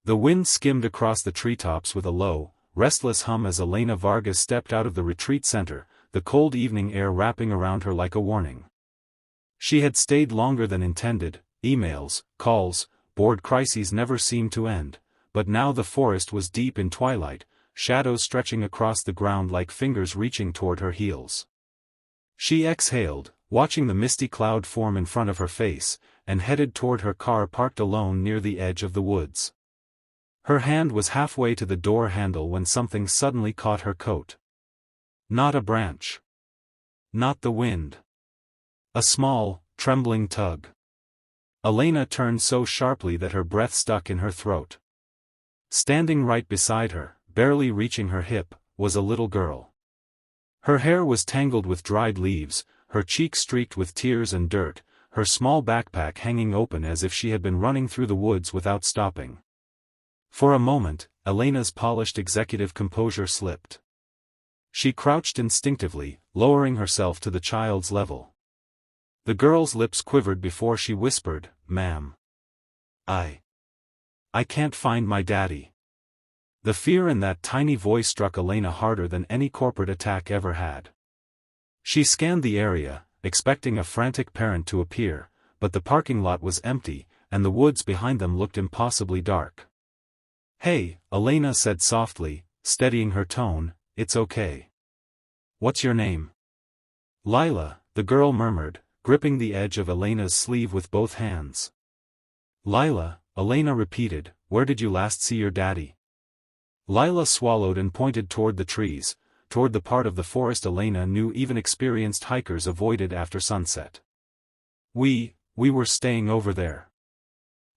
The wind skimmed across the treetops with a low, restless hum as Elena Vargas stepped out of the retreat center, the cold evening air wrapping around her like a warning. She had stayed longer than intended. Emails, calls, board crises never seemed to end, but now the forest was deep in twilight, shadows stretching across the ground like fingers reaching toward her heels. She exhaled, watching the misty cloud form in front of her face, and headed toward her car parked alone near the edge of the woods. Her hand was halfway to the door handle when something suddenly caught her coat. Not a branch. Not the wind. A small, trembling tug. Elena turned so sharply that her breath stuck in her throat. Standing right beside her, barely reaching her hip, was a little girl. Her hair was tangled with dried leaves, her cheeks streaked with tears and dirt, her small backpack hanging open as if she had been running through the woods without stopping. For a moment, Elena's polished executive composure slipped. She crouched instinctively, lowering herself to the child's level. The girl's lips quivered before she whispered, "Ma'am. I can't find my daddy." The fear in that tiny voice struck Elena harder than any corporate attack ever had. She scanned the area, expecting a frantic parent to appear, but the parking lot was empty, and the woods behind them looked impossibly dark. "Hey," Elena said softly, steadying her tone, "it's okay. What's your name?" "Lila," the girl murmured, gripping the edge of Elena's sleeve with both hands. "Lila," Elena repeated, "where did you last see your daddy?" Lila swallowed and pointed toward the trees, toward the part of the forest Elena knew even experienced hikers avoided after sunset. We were staying over there.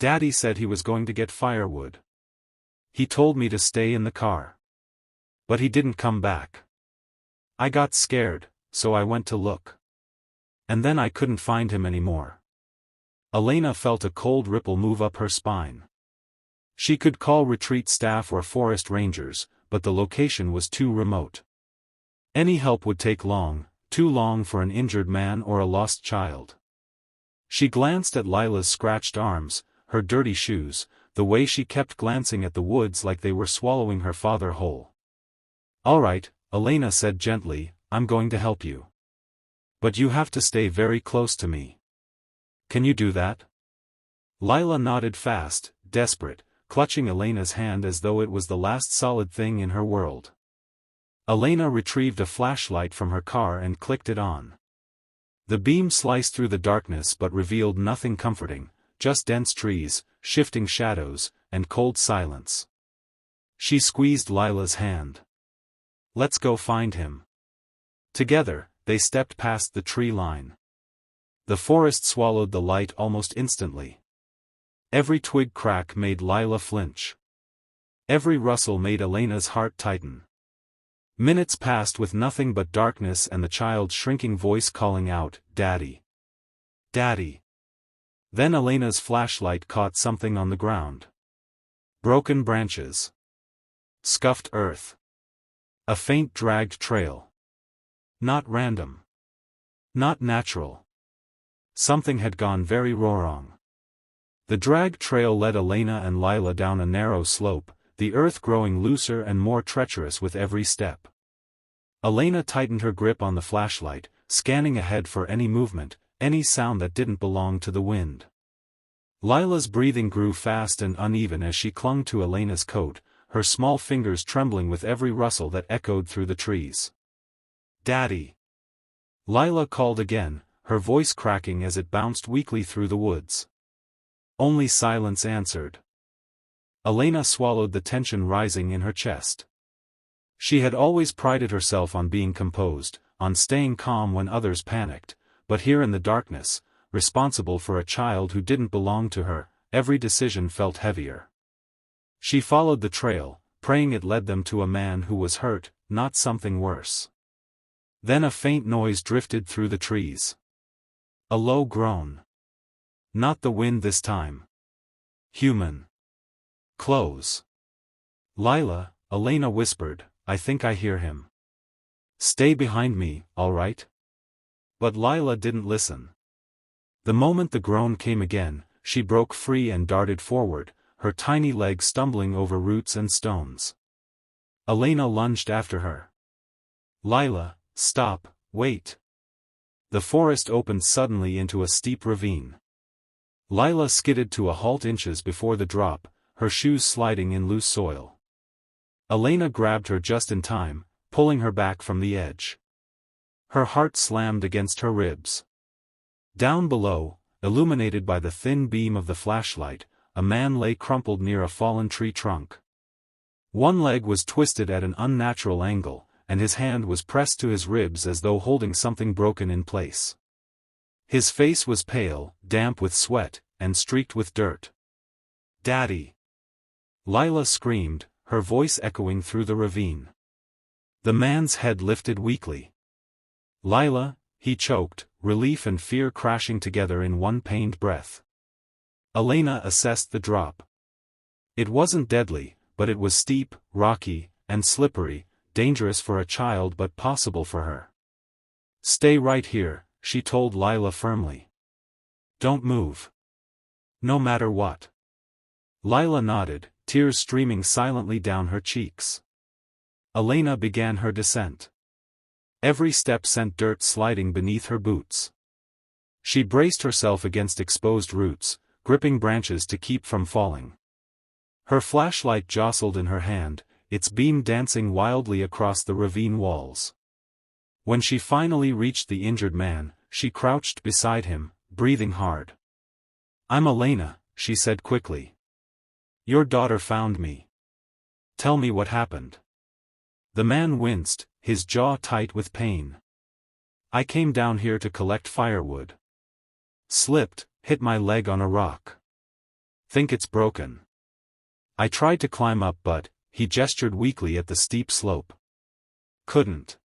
Daddy said he was going to get firewood. He told me to stay in the car. But he didn't come back. I got scared, so I went to look. And then I couldn't find him anymore." Elena felt a cold ripple move up her spine. She could call retreat staff or forest rangers, but the location was too remote. Any help would take too long for an injured man or a lost child. She glanced at Lila's scratched arms, her dirty shoes, the way she kept glancing at the woods like they were swallowing her father whole. "All right," Elena said gently, "I'm going to help you. But you have to stay very close to me. Can you do that?" Lila nodded fast, desperate, clutching Elena's hand as though it was the last solid thing in her world. Elena retrieved a flashlight from her car and clicked it on. The beam sliced through the darkness but revealed nothing comforting, just dense trees, shifting shadows, and cold silence. She squeezed Lila's hand. "Let's go find him." Together, they stepped past the tree line. The forest swallowed the light almost instantly. Every twig crack made Lila flinch. Every rustle made Elena's heart tighten. Minutes passed with nothing but darkness and the child's shrinking voice calling out, "Daddy. Daddy." Then Elena's flashlight caught something on the ground. Broken branches. Scuffed earth. A faint dragged trail. Not random. Not natural. Something had gone very wrong. The dragged trail led Elena and Lila down a narrow slope, the earth growing looser and more treacherous with every step. Elena tightened her grip on the flashlight, scanning ahead for any movement, any sound that didn't belong to the wind. Lila's breathing grew fast and uneven as she clung to Elena's coat, her small fingers trembling with every rustle that echoed through the trees. "Daddy." Lila called again, her voice cracking as it bounced weakly through the woods. Only silence answered. Elena swallowed the tension rising in her chest. She had always prided herself on being composed, on staying calm when others panicked, but here in the darkness, responsible for a child who didn't belong to her, every decision felt heavier. She followed the trail, praying it led them to a man who was hurt, not something worse. Then a faint noise drifted through the trees. A low groan. Not the wind this time. Human. Close. "Lila," Elena whispered, "I think I hear him. Stay behind me, all right?" But Lila didn't listen. The moment the groan came again, she broke free and darted forward, her tiny leg stumbling over roots and stones. Elena lunged after her. "Lila, stop, wait." The forest opened suddenly into a steep ravine. Lila skidded to a halt inches before the drop, her shoes sliding in loose soil. Elena grabbed her just in time, pulling her back from the edge. Her heart slammed against her ribs. Down below, illuminated by the thin beam of the flashlight, a man lay crumpled near a fallen tree trunk. One leg was twisted at an unnatural angle, and his hand was pressed to his ribs as though holding something broken in place. His face was pale, damp with sweat, and streaked with dirt. "Daddy!" Lila screamed, her voice echoing through the ravine. The man's head lifted weakly. "Lila," he choked, relief and fear crashing together in one pained breath. Elena assessed the drop. It wasn't deadly, but it was steep, rocky, and slippery, dangerous for a child but possible for her. "Stay right here," she told Lila firmly. "Don't move. No matter what." Lila nodded, tears streaming silently down her cheeks. Elena began her descent. Every step sent dirt sliding beneath her boots. She braced herself against exposed roots, gripping branches to keep from falling. Her flashlight jostled in her hand, its beam dancing wildly across the ravine walls. When she finally reached the injured man, she crouched beside him, breathing hard. "I'm Elena," she said quickly. "Your daughter found me. Tell me what happened." The man winced, his jaw tight with pain. "I came down here to collect firewood. Slipped, hit my leg on a rock. Think it's broken. I tried to climb up but," he gestured weakly at the steep slope. "Couldn't."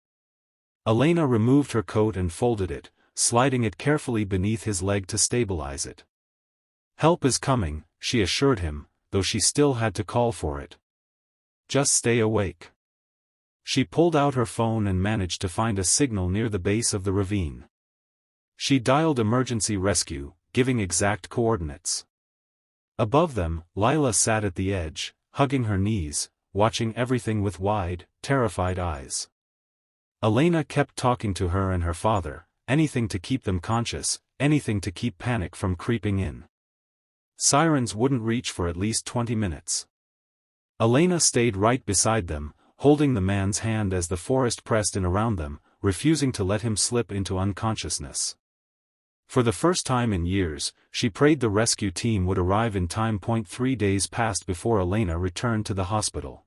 Elena removed her coat and folded it, sliding it carefully beneath his leg to stabilize it. "Help is coming," she assured him, though she still had to call for it. "Just stay awake." She pulled out her phone and managed to find a signal near the base of the ravine. She dialed emergency rescue, giving exact coordinates. Above them, Lila sat at the edge, hugging her knees, watching everything with wide, terrified eyes. Elena kept talking to her and her father, anything to keep them conscious, anything to keep panic from creeping in. Sirens wouldn't reach for at least 20 minutes. Elena stayed right beside them, holding the man's hand as the forest pressed in around them, refusing to let him slip into unconsciousness. For the first time in years, she prayed the rescue team would arrive in time. 3 days passed before Elena returned to the hospital.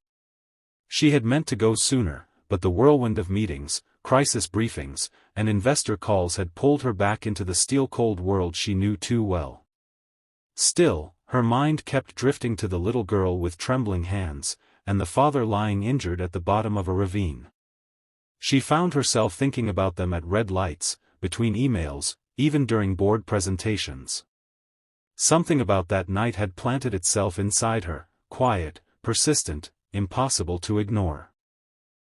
She had meant to go sooner, but the whirlwind of meetings, crisis briefings, and investor calls had pulled her back into the steel-cold world she knew too well. Still, her mind kept drifting to the little girl with trembling hands, and the father lying injured at the bottom of a ravine. She found herself thinking about them at red lights, between emails, even during board presentations. Something about that night had planted itself inside her, quiet, persistent, impossible to ignore.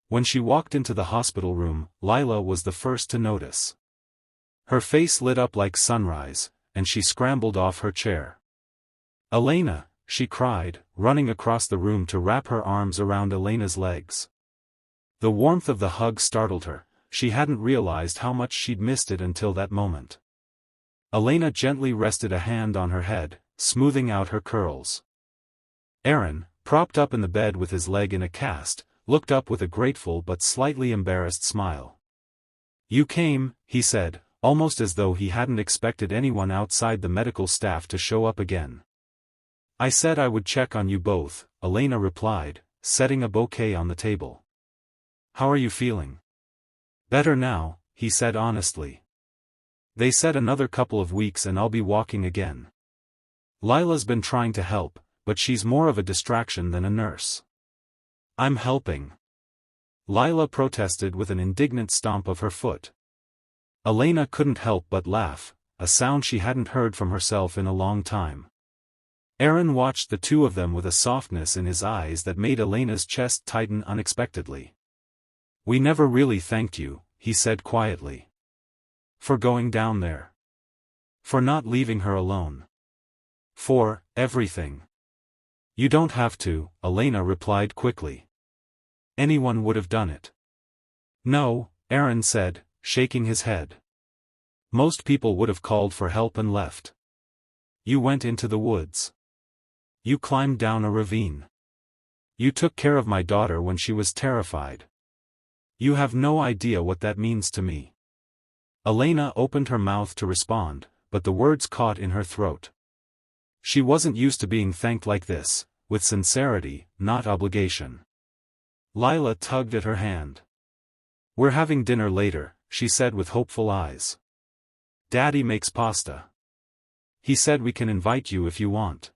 When she walked into the hospital room, Lila was the first to notice. Her face lit up like sunrise, and she scrambled off her chair. "Elena," she cried, running across the room to wrap her arms around Elena's legs. The warmth of the hug startled her. She hadn't realized how much she'd missed it until that moment. Elena gently rested a hand on her head, smoothing out her curls. Aaron, propped up in the bed with his leg in a cast, looked up with a grateful but slightly embarrassed smile. "You came," he said, almost as though he hadn't expected anyone outside the medical staff to show up again. "I said I would check on you both," Elena replied, setting a bouquet on the table. "How are you feeling?" "Better now," he said honestly. "They said another couple of weeks and I'll be walking again. Lila's been trying to help, but she's more of a distraction than a nurse." "I'm helping." Lila protested with an indignant stomp of her foot. Elena couldn't help but laugh, a sound she hadn't heard from herself in a long time. Aaron watched the two of them with a softness in his eyes that made Elena's chest tighten unexpectedly. "We never really thanked you," he said quietly. "For going down there. For not leaving her alone. For everything." You don't have to, Elena replied quickly. Anyone would have done it. No, Aaron said, shaking his head. Most people would have called for help and left. You went into the woods. You climbed down a ravine. You took care of my daughter when she was terrified. You have no idea what that means to me. Elena opened her mouth to respond, but the words caught in her throat. She wasn't used to being thanked like this, with sincerity, not obligation. Lila tugged at her hand. We're having dinner later, she said with hopeful eyes. Daddy makes pasta. He said we can invite you if you want.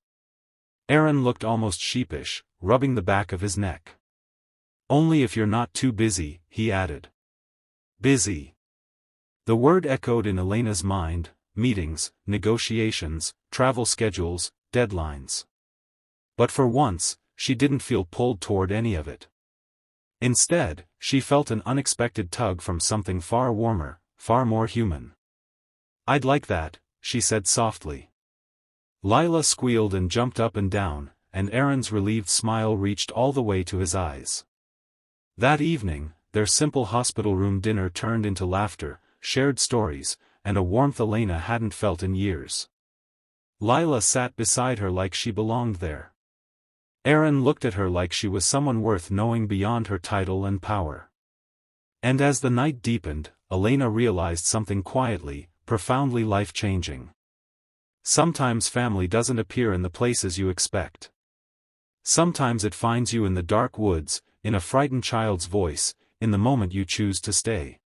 Aaron looked almost sheepish, rubbing the back of his neck. Only if you're not too busy, he added. Busy. The word echoed in Elena's mind: meetings, negotiations, travel schedules, deadlines. But for once, she didn't feel pulled toward any of it. Instead, she felt an unexpected tug from something far warmer, far more human. I'd like that, she said softly. Lila squealed and jumped up and down, and Aaron's relieved smile reached all the way to his eyes. That evening, their simple hospital room dinner turned into laughter, shared stories, and a warmth Elena hadn't felt in years. Lila sat beside her like she belonged there. Aaron looked at her like she was someone worth knowing beyond her title and power. And as the night deepened, Elena realized something quietly, profoundly life-changing. Sometimes family doesn't appear in the places you expect. Sometimes it finds you in the dark woods, in a frightened child's voice, in the moment you choose to stay.